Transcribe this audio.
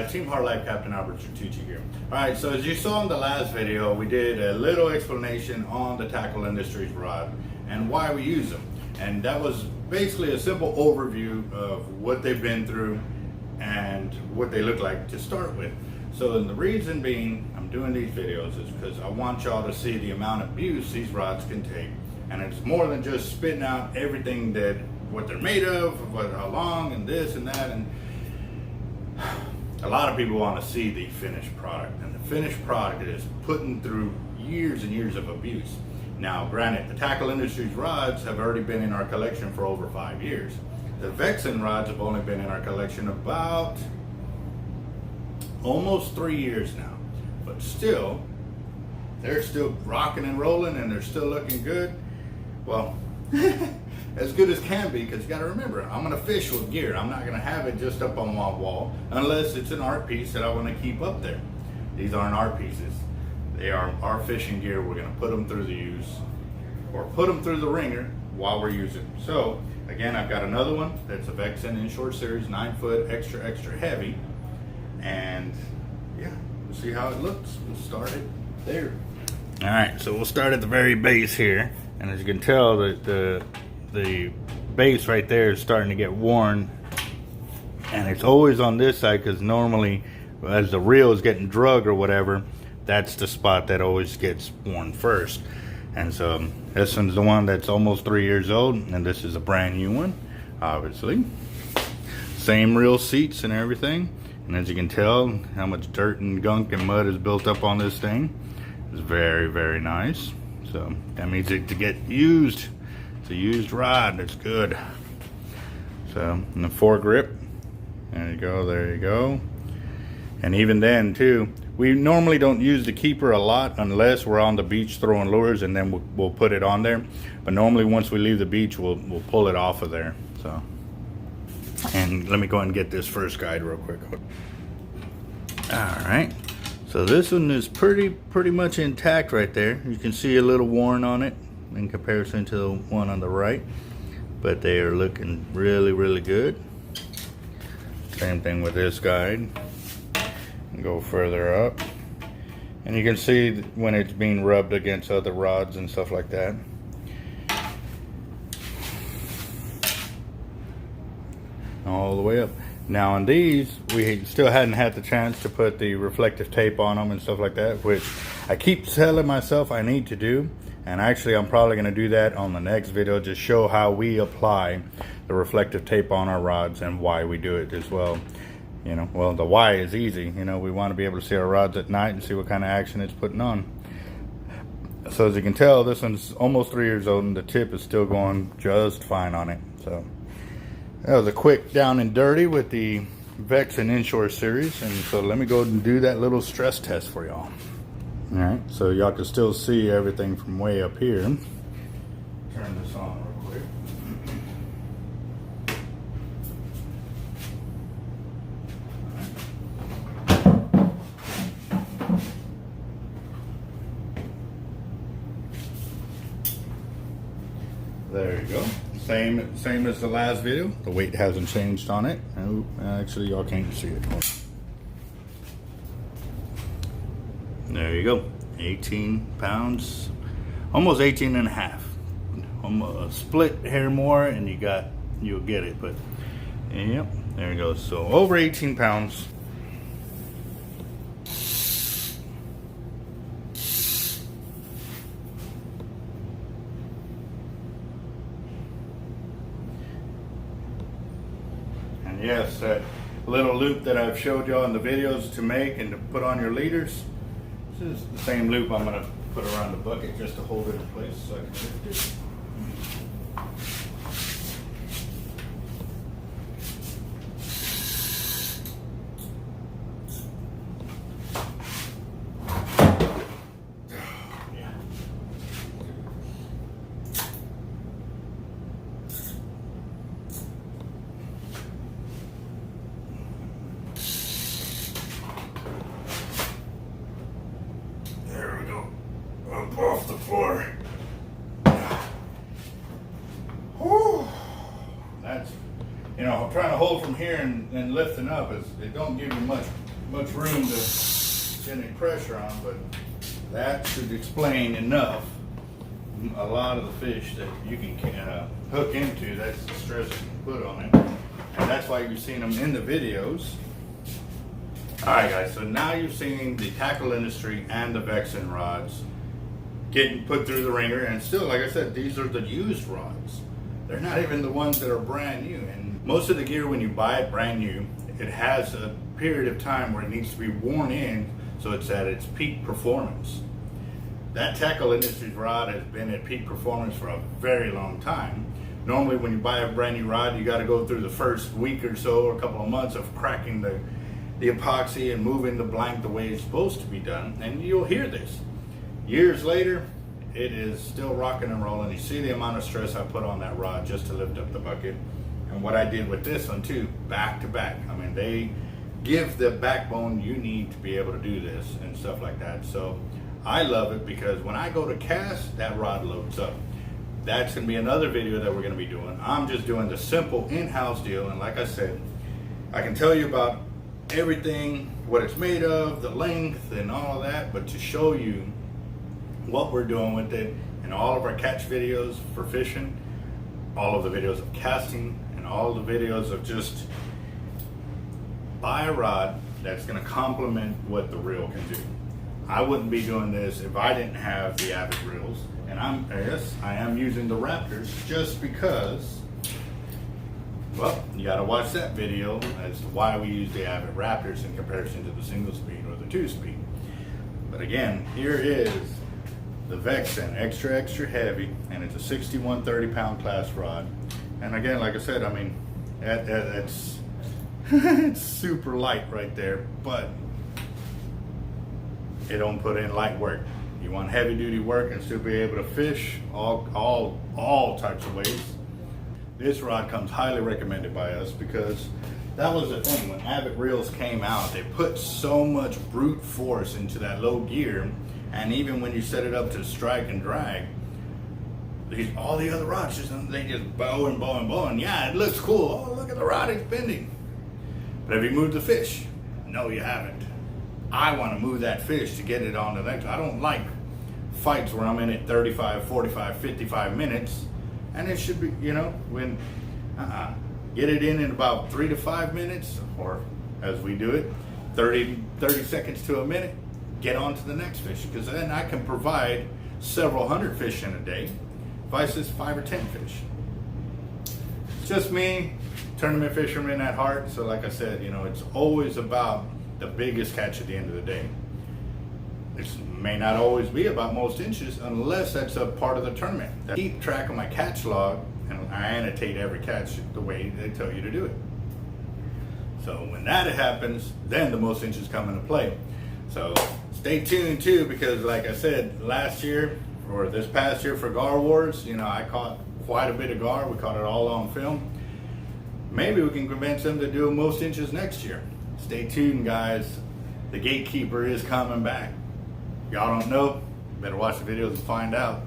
guys, Team Hard Life Captain Alberto Zertuche here. Alright, so as you saw in the last video, we did a little explanation on the tackle industry's rod and why we use them. And that was basically a simple overview of what they've been through and what they look like to start with. So the reason being I'm doing these videos is because I want y'all to see the amount of abuse these rods can take. And it's more than just spitting out everything that what they're made of, how long, and this and that. And a lot of people want to see the finished product, and the finished product is putting through years and years of abuse. Now, granted, the tackle industry's rods have already been in our collection for over 5 years. The Vexan rods have only been in our collection about almost 3 years now, but still, they're still rocking and rolling, and they're still looking good. Well, as good as can be, because you got to remember, I'm going to fish with gear. I'm not going to have it just up on my wall unless it's an art piece that I want to keep up there. These aren't art pieces. They are our fishing gear. We're going to put them through the use, or put them through the ringer while we're using them. So again, I've got another one that's a Vexan inshore series, 9-foot, extra heavy. And yeah, we'll see how it looks. We'll start it there. All right, so we'll start at the very base here. And as you can tell, the base right there is starting to get worn, and it's always on this side because normally as the reel is getting drugged or whatever, that's the spot that always gets worn first. And so this one's the one that's almost 3 years old, and this is a brand new one, obviously. Same reel seats and everything, and as you can tell how much dirt and gunk and mud is built up on this thing. It's very nice. So that means it to get used. It's a used rod. That's good. So, and the foregrip. There you go. And even then too, we normally don't use the keeper a lot unless we're on the beach throwing lures, and then we'll put it on there. But normally once we leave the beach, we'll pull it off of there. So, and let me go ahead and get this first guide real quick. All right. So this one is pretty much intact right there. You can see a little worn on it in comparison to the one on the right, but they are looking really good. Same thing with this guide. Go further up, and you can see when it's being rubbed against other rods and stuff like that. All the way up. Now on these, we still hadn't had the chance to put the reflective tape on them and stuff like that, which I keep telling myself I need to do. And actually, I'm probably going to do that on the next video, just show how we apply the reflective tape on our rods and why we do it as well. You know, well, the why is easy. You know, we want to be able to see our rods at night and see what kind of action it's putting on. So as you can tell, this one's almost 3 years old, and the tip is still going just fine on it. So that was a quick down and dirty with the Vexan inshore series. And so let me go and do that little stress test for y'all. All right, so y'all can still see everything from way up here. Turn this on real quick. There you go. Same as the last video. The weight hasn't changed on it. Oh, actually, y'all can't see it. There you go. 18 pounds, almost 18 and a half. Almost a split hair more, and you'll get it. But yep, there you go. So over 18 pounds. Yes, that little loop that I've showed y'all in the videos to make and to put on your leaders. This is the same loop I'm going to put around the bucket just to hold it in place so I can lift it. Off the floor. Whew. That's, you know, trying to hold from here and lifting up, it don't give you much much room to get any pressure on, but that should explain enough. A lot of the fish that you can hook into, that's the stress you can put on it. And that's why you've seen them in the videos. Alright guys, so now you've seen the tackle industry and the Vexan rods getting put through the ringer, and still, like I said, these are the used rods. They're not even the ones that are brand new. And most of the gear, when you buy it brand new, it has a period of time where it needs to be worn in so it's at its peak performance. That tackle industry's rod has been at peak performance for a very long time. Normally when you buy a brand new rod, you got to go through the first week or so, or a couple of months of cracking the epoxy and moving the blank the way it's supposed to be done. And you'll hear this. Years later, it is still rocking and rolling. You see the amount of stress I put on that rod just to lift up the bucket. And what I did with this one too, back to back. I mean, they give the backbone you need to be able to do this and stuff like that. So I love it because when I go to cast, that rod loads up. That's gonna be another video that we're gonna be doing. I'm just doing the simple in-house deal. And like I said, I can tell you about everything, what it's made of, the length and all of that, but to show you what we're doing with it and all of our catch videos for fishing, all of the videos of casting, and all the videos of just buy a rod that's gonna complement what the reel can do. I wouldn't be doing this if I didn't have the Avet reels, and I am using the Raptors just because, well, you gotta watch that video as to why we use the Avet Raptors in comparison to the single speed or the 2-speed. But again, here is the Vexan, extra heavy, and it's a 61 30-pound class rod. And again, like I said, I mean, that's it's super light right there, but it don't put in light work. You want heavy duty work and still be able to fish all types of ways. This rod comes highly recommended by us because that was the thing. When Avet reels came out, they put so much brute force into that low gear, and even when you set it up to strike and drag, all the other rods they just bow and bow and bow, and yeah, it looks cool. Oh, look at the rod, it's bending. But have you moved the fish? No, you haven't. I want to move that fish to get it on the next. I don't like fights where I'm in it 35, 45, 55 minutes, and it should be, you know, when get it in about 3 to 5 minutes, or as we do it, 30 seconds to a minute, get on to the next fish, because then I can provide several hundred fish in a day versus 5 or 10 fish. It's just me, tournament fisherman at heart. So like I said, you know, it's always about the biggest catch at the end of the day. It may not always be about most inches unless that's a part of the tournament. I keep track of my catch log and I annotate every catch the way they tell you to do it. So when that happens, then the most inches come into play. So stay tuned too, because like I said, last year or this past year for Gar Wars, you know, I caught quite a bit of gar. We caught it all on film. Maybe we can convince them to do most inches next year. Stay tuned, guys. The gatekeeper is coming back. Y'all don't know? Better watch the videos and find out.